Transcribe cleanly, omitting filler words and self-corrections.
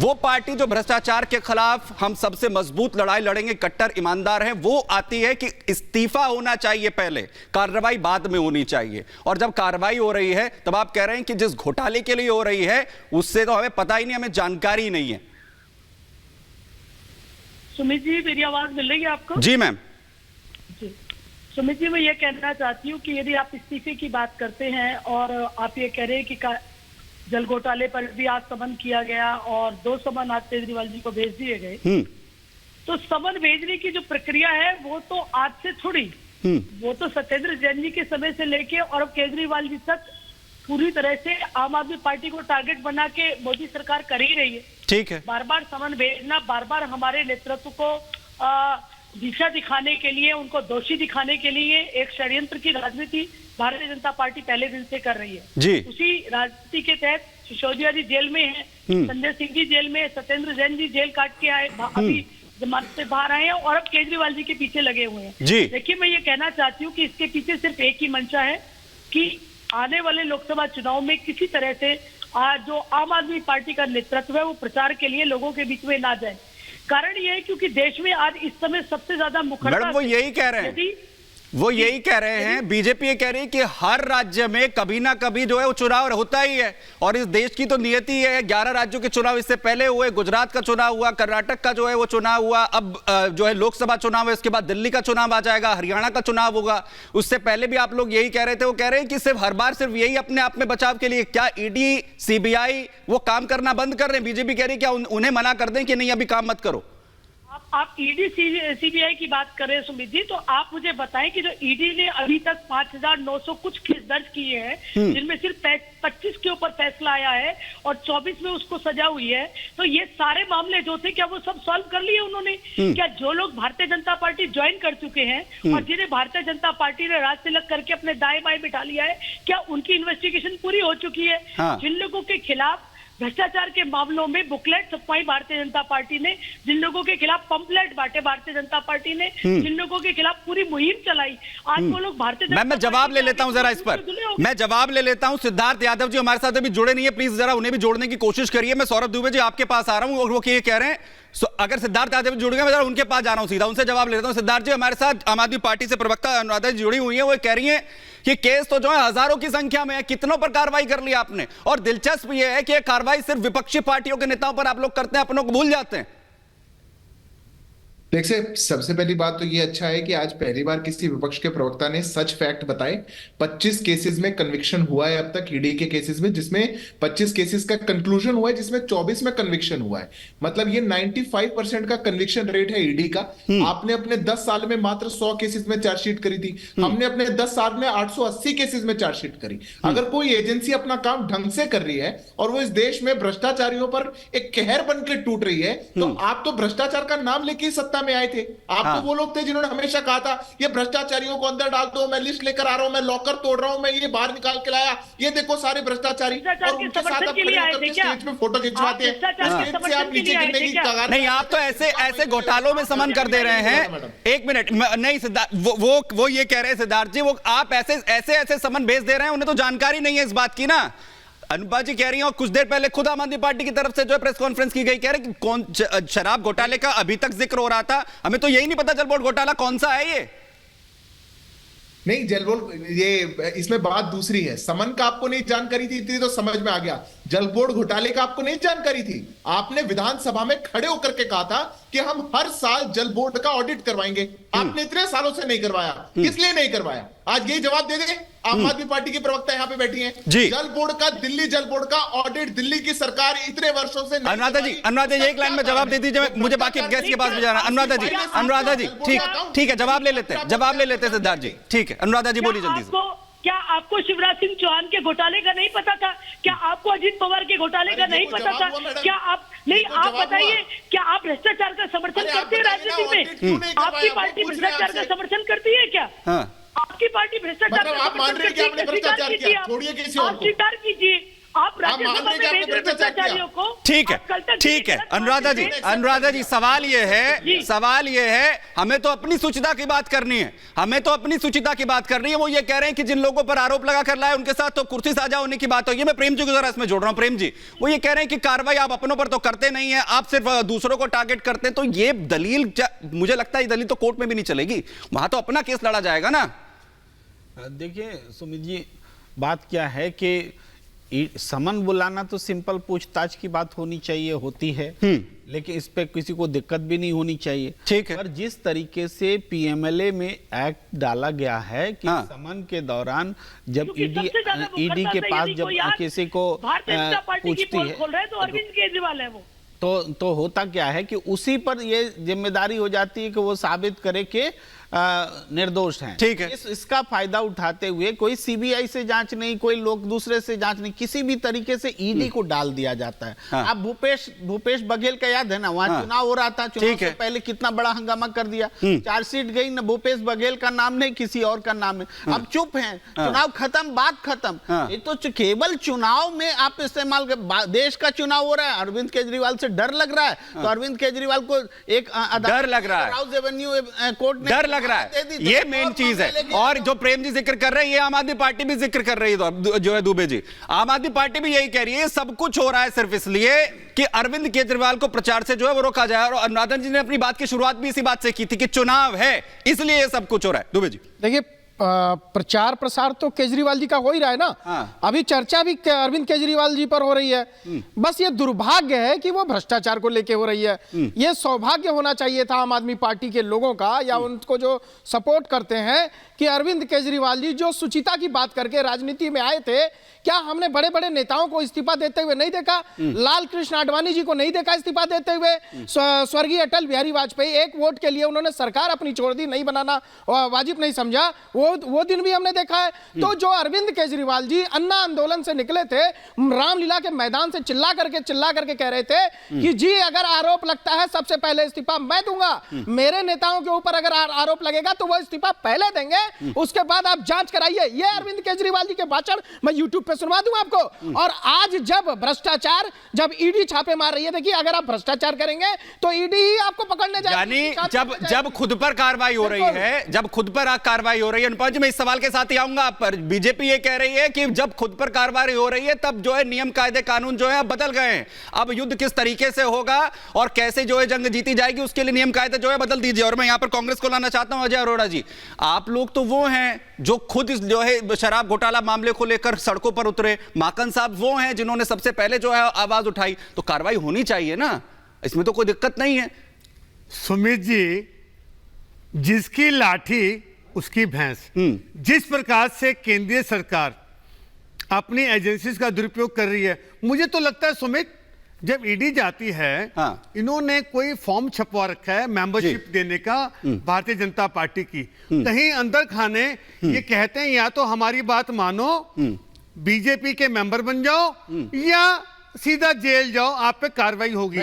वो पार्टी जो भ्रष्टाचार के खिलाफ हम सबसे मजबूत लड़ाई लड़ेंगे, कट्टर ईमानदार हैं, वो आती है कि इस्तीफा होना चाहिए पहले, कार्रवाई बाद में होनी चाहिए। और जब कार्रवाई हो रही है तब आप कह रहे हैं कि जिस घोटाले के लिए हो रही है उससे तो हमें पता ही नहीं, हमें जानकारी ही नहीं है। सुमित जी, मेरी आवाज मिल रही है आपको? जी मैम। जी सुमित जी, मैं ये कहना चाहती हूँ कि यदि आप इस्तीफे की बात करते हैं और आप ये कह रहे हैं कि जल घोटाले पर भी आज समन किया गया और 2 समन आज केजरीवाल जी को भेज दिए गए, तो समन भेजने की जो प्रक्रिया है वो तो आज से थोड़ी, वो तो सत्येंद्र जैन जी के समय से लेके और अब केजरीवाल जी तक पूरी तरह से आम आदमी पार्टी को टारगेट बना के मोदी सरकार कर ही रही है। ठीक है, बार बार समन भेजना, बार बार हमारे नेतृत्व को दिशा दिखाने के लिए, उनको दोषी दिखाने के लिए एक षड्यंत्र की राजनीति भारतीय जनता पार्टी पहले दिन से कर रही है। जी। उसी राजनीति के तहत सिसोदिया जी जेल में है, संजय सिंह जी जेल में, सत्येंद्र जैन जी जेल काट के आए, अभी जमानत से बाहर आए हैं और अब केजरीवाल जी के पीछे लगे हुए हैं। जी। देखिए, मैं ये कहना चाहती हूँ कि इसके पीछे सिर्फ एक ही मंशा है कि आने वाले लोकसभा चुनाव में किसी तरह से जो आम आदमी पार्टी का नेतृत्व है वो प्रचार के लिए लोगों के बीच में ना जाए। कारण ये है क्योंकि देश में आज इस समय सबसे ज्यादा मुखर, मैडम वो यही कह रहे हैं, वो यही कह रहे हैं, बीजेपी ये कह रही है कि हर राज्य में कभी ना कभी जो है वो चुनाव होता ही है और इस देश की तो नियति है। 11 राज्यों के चुनाव इससे पहले हुए, गुजरात का चुनाव हुआ, कर्नाटक का जो है वो चुनाव हुआ, अब जो है लोकसभा चुनाव है, उसके बाद दिल्ली का चुनाव आ जाएगा, हरियाणा का चुनाव होगा। उससे पहले भी आप लोग यही कह रहे थे। वो कह रहे हैं कि सिर्फ हर बार सिर्फ यही अपने आप में बचाव के लिए, क्या ईडी सीबीआई वो काम करना बंद कर रहे हैं? बीजेपी कह रही है क्या उन्हें मना कर दें कि नहीं अभी काम मत करो? आप ईडी सीबीआई की बात कर रहे हैं सुमित जी, तो आप मुझे बताएं कि जो ईडी ने अभी तक 5,900 कुछ केस दर्ज किए हैं, जिनमें सिर्फ 25 के ऊपर फैसला आया है और 24 में उसको सजा हुई है, तो ये सारे मामले जो थे क्या वो सब सॉल्व कर लिए उन्होंने? क्या जो लोग भारतीय जनता पार्टी ज्वाइन कर चुके हैं और जिन्हें भारतीय जनता पार्टी ने राज तिलक करके अपने दाएं बाएं बिठा लिया है, क्या उनकी इन्वेस्टिगेशन पूरी हो चुकी है? जिन लोगों के खिलाफ भ्रष्टाचार के मामलों में बुकलेट छपवाई भारतीय जनता पार्टी ने, जिन लोगों के खिलाफ पंपलेट बांटे भारतीय जनता पार्टी ने, जिन लोगों के खिलाफ पूरी मुहिम चलाई, आज वो लोग भारतीय जनता मैं जवाब ले लेता हूं जरा इस पर, मैं जवाब ले लेता हूं। सिद्धार्थ यादव जी हमारे साथ अभी जुड़े नहीं है, प्लीज जरा उन्हें भी जोड़ने की कोशिश करिए। मैं सौरभ दुबे जी आपके पास आ रहा हूं और वो ये कह रहे हैं, अगर सिद्धार्थ यादव जुड़ गए मैं जरा उनके पास जा रहा हूं, सीधा उनसे जवाब लेता हूं। सिद्धार्थ जी हमारे साथ आम आदमी पार्टी से प्रवक्ता अनुराधा जी जुड़ी हुई है, वो कह रही है कि केस तो जो है हजारों की संख्या में है, कितनों पर कार्रवाई कर ली आपने? और दिलचस्प यह है कि यह कार्रवाई सिर्फ विपक्षी पार्टियों के नेताओं पर आप लोग करते हैं, अपनों को भूल जाते हैं। देखिए, सबसे पहली बात तो ये अच्छा है कि आज पहली बार किसी विपक्ष के प्रवक्ता ने सच फैक्ट बताए। 25 केसेस में कन्विक्शन हुआ है अब तक ईडी के केसेस में, जिसमें 25 केसेस का कंक्लूजन हुआ है, जिसमें 24 में कन्विक्शन हुआ है। मतलब ये 95% का कन्विक्शन रेट है ईडी का। आपने अपने 10 साल में मात्र 100 केसेस में चार्जशीट करी थी, हमने अपने 10 साल में 880 केसेस में चार्जशीट करी। अगर कोई एजेंसी अपना काम ढंग से कर रही है और वो इस देश में भ्रष्टाचारियों पर एक कहर बनकर टूट रही है, तो आप तो भ्रष्टाचार का नाम लेके सत्ता में आए थे। आप तो वो लोग थे जिन्होंने हमेशा कहा था ये भ्रष्टाचारियों को अंदर डाल दो, मैं लिस्ट लेकर आ रहा हूं, मैं लॉकर तोड़ रहा हूं, मैं ये बाहर निकाल के लाया, ये देखो सारे भ्रष्टाचारी, और उनके साथ आप खड़े होकर स्टेज पे फोटो खिंचवाते हैं, स्टेज से आप नीचे गिरने की कगार। नहीं, आप तो ऐसे घोटालों में समन कर दे रहे हैं। एक मिनट, नहीं सिद्धार्थ, वो ये कह रहे हैं सिद्धार्थ जी, वो आप ऐसे समन भेज दे रहे हैं, उन्हें तो जानकारी नहीं है इस बात की ना। अनुपा जी कह रही हैं, और कुछ देर पहले खुद आम आदमी पार्टी की तरफ से जो है प्रेस कॉन्फ्रेंस की गई, कह रहे कि कौन शराब घोटाले का अभी तक जिक्र हो रहा था, हमें तो यही नहीं पता जल बोर्ड घोटाला कौन सा है ये। नहीं, जल बोर्ड, ये इसमें बात दूसरी है। समन का आपको नहीं जानकारी थी, इतनी तो समझ में आ गया। जल बोर्ड घोटाले का आपको नहीं जानकारी थी। आपने विधानसभा में खड़े होकर के कहा था कि हम हर साल जल बोर्ड का ऑडिट करवाएंगे। आपने इतने सालों से नहीं करवाया, किस लिए नहीं करवाया? आज यही जवाब दे देंगे। आम आदमी पार्टी की प्रवक्ता यहाँ पे बैठी हैं। जल बोर्ड का, दिल्ली जल बोर्ड का ऑडिट दिल्ली की सरकार इतने वर्षों से नहीं। अनुराधा जी एक लाइन में जवाब दे दीजिए, मुझे बाकी गेस्ट के पास भी जाना। अनुराधा जी ठीक है, जवाब ले लेते हैं सिद्धार्थ जी, ठीक है। अनुराधा जी बोलिए जल्दी से। क्या आपको शिवराज सिंह चौहान के घोटाले का नहीं पता था? क्या आपको अजीत पवार के घोटाले का नहीं पता था? क्या आप नहीं, आप बताइए, क्या आप भ्रष्टाचार का समर्थन करते हैं राजनीति में? आपकी पार्टी भ्रष्टाचार का समर्थन करती है क्या? आपकी पार्टी भ्रष्टाचार का आप मान रहे हैं कि आपने भ्रष्टाचार किया? छोड़िए किसी और को। स्वीकार कीजिए, आप राज्यसभा मान में रहे हैं कि भेज रहे आपने भ्रष्टाचारियों को। ठीक है, आप कल तक ठीक है गलत अनुराधा जी, बात कर अनुराधा जी, सवाल ये है, हमें तो अपनी सुचिता की बात करनी है, हमें तो अपनी सुचिता की बात करनी है। वो ये कह रहे हैं कि जिन लोगों पर आरोप लगा कर लाए उनके साथ तो कुर्सी साझा होने की बात होगी। मैं प्रेम जी को जरा इसमें जोड़ रहा हूं। प्रेम जी, वो ये कह रहे हैं कि कार्रवाई आप अपनों पर तो करते नहीं है, आप सिर्फ दूसरों को टारगेट करते हैं। तो ये दलील, मुझे लगता है ये दलील तो कोर्ट में भी नहीं चलेगी, वहां तो अपना केस लड़ा जाएगा ना। देखिए सुमित जी, बात क्या है कि समन बुलाना तो सिंपल पूछताछ की बात होनी चाहिए, होती है, लेकिन इस पे किसी को दिक्कत भी नहीं होनी चाहिए। ठीक है। पर जिस तरीके से पीएमएलए में एक्ट डाला गया है कि समन के दौरान जब ईडी के पास जब किसी को पूछती है तो अरविंद केजरीवाल है वो, तो होता क्या है कि उसी पर ये जिम्मेदारी हो जाती है कि वो साबित करे कि निर्दोष हैं। ठीक है। इसका फायदा उठाते हुए कोई सीबीआई से जांच नहीं, कोई लोग दूसरे से जांच नहीं, किसी भी तरीके से ईडी को डाल दिया जाता है। अब भूपेश बघेल का याद है ना, वहां चुनाव हो रहा था, चुनाव से पहले कितना बड़ा हंगामा कर दिया, चार्जशीट गई ना, भूपेश बघेल का नाम नहीं किसी और का नाम है। अब चुप है, चुनाव खत्म, बात खत्म। ये तो केवल चुनाव में आप इस्तेमाल कर, देश का चुनाव हो रहा है, अरविंद केजरीवाल से डर लग रहा है, तो अरविंद केजरीवाल को एक डर लग रहा है, हाउस एवेन्यू कोर्ट ने डर लग रहा है, ये मेन चीज है। और जो प्रेम जी जिक्र कर रहे हैं, ये आम आदमी पार्टी भी जिक्र कर रही है, जो है दुबे जी, आम आदमी पार्टी भी यही कह रही है, सब कुछ हो रहा है सिर्फ इसलिए कि अरविंद केजरीवाल को प्रचार से जो है वो रोका जाए। और अनुराधा जी ने अपनी बात की शुरुआत भी इसी बात से की थी कि चुनाव है, इसलिए ये सब कुछ हो रहा है। दुबे जी, देखिए, प्रचार प्रसार तो केजरीवाल जी का हो ही रहा है ना। अभी चर्चा भी अरविंद केजरीवाल जी पर हो रही है। बस ये दुर्भाग्य है कि वो भ्रष्टाचार को लेके हो रही है। ये सौभाग्य होना चाहिए था आम आदमी पार्टी के लोगों का, या उनको जो सपोर्ट करते हैं, कि अरविंद केजरीवाल जी जो सुचिता की बात करके राजनीति में आए थे, क्या हमने बड़े बड़े नेताओं को इस्तीफा देते हुए नहीं देखा? लाल कृष्ण आडवाणी जी को नहीं देखा इस्तीफा देते हुए? स्वर्गीय अटल बिहारी वाजपेयी एक वोट के लिए उन्होंने सरकार अपनी छोड़ दी, नहीं बनाना वाजिब नहीं समझा, वो दिन भी हमने देखा है। तो जो अरविंद केजरीवाल जी अन्ना आंदोलन से निकले थे, रामलीला के मैदान से चिल्ला करके कह रहे थे कि जी अगर आरोप लगता है सबसे पहले इस्तीफा मैं दूंगा, मेरे नेताओं के ऊपर अगर आरोप लगेगा तो वो इस्तीफा पहले देंगे, उसके बाद आप जांच कराइए। ये अरविंद केजरीवाल जी के भाषण मैं यूट्यूब पे सुनवा दूं आपको। और आज जब भ्रष्टाचार, जब ईडी छापे मार रही है, देखिए अगर आप भ्रष्टाचार करेंगे तो ईडी ही आपको पकड़ने जाएगी। यानी जब खुद पर कार्रवाई हो रही है, जब खुद पर कार्रवाई हो रही है, अनुपम जी मैं इस सवाल के साथ ही आऊंगा आप पर। बीजेपी ये कह रही है कि जब खुद पर कार्रवाई हो रही है तब जो है नियम कायदे कानून जो है बदल गए हैं, अब युद्ध किस तरीके से होगा और कैसे जो है जंग जीती जाएगी उसके लिए नियम कायदे जो है बदल दीजिए। और मैं यहां पर कांग्रेस को लाना चाहता हूं, अजय अरोड़ा जी, आप लोग तो वो हैं जो खुद जो है शराब घोटाला मामले को लेकर सड़कों पर उतरे, माकन साहब वो हैं जिन्होंने सबसे पहले जो है आवाज उठाई, तो कार्रवाई होनी चाहिए ना, इसमें तो कोई दिक्कत नहीं है। सुमित जी, जिसकी लाठी उसकी भैंस, जिस प्रकार से केंद्रीय सरकार अपनी एजेंसीज का दुरुपयोग कर रही है, मुझे तो लगता है सुमित, जब ईडी जाती है, इन्होंने कोई फॉर्म छपवा रखा है मेंबरशिप देने का भारतीय जनता पार्टी की, कहीं अंदर खाने ये कहते हैं या तो हमारी बात मानो, बीजेपी के मेंबर बन जाओ, या सीधा जेल जाओ, आप पे कार्रवाई होगी।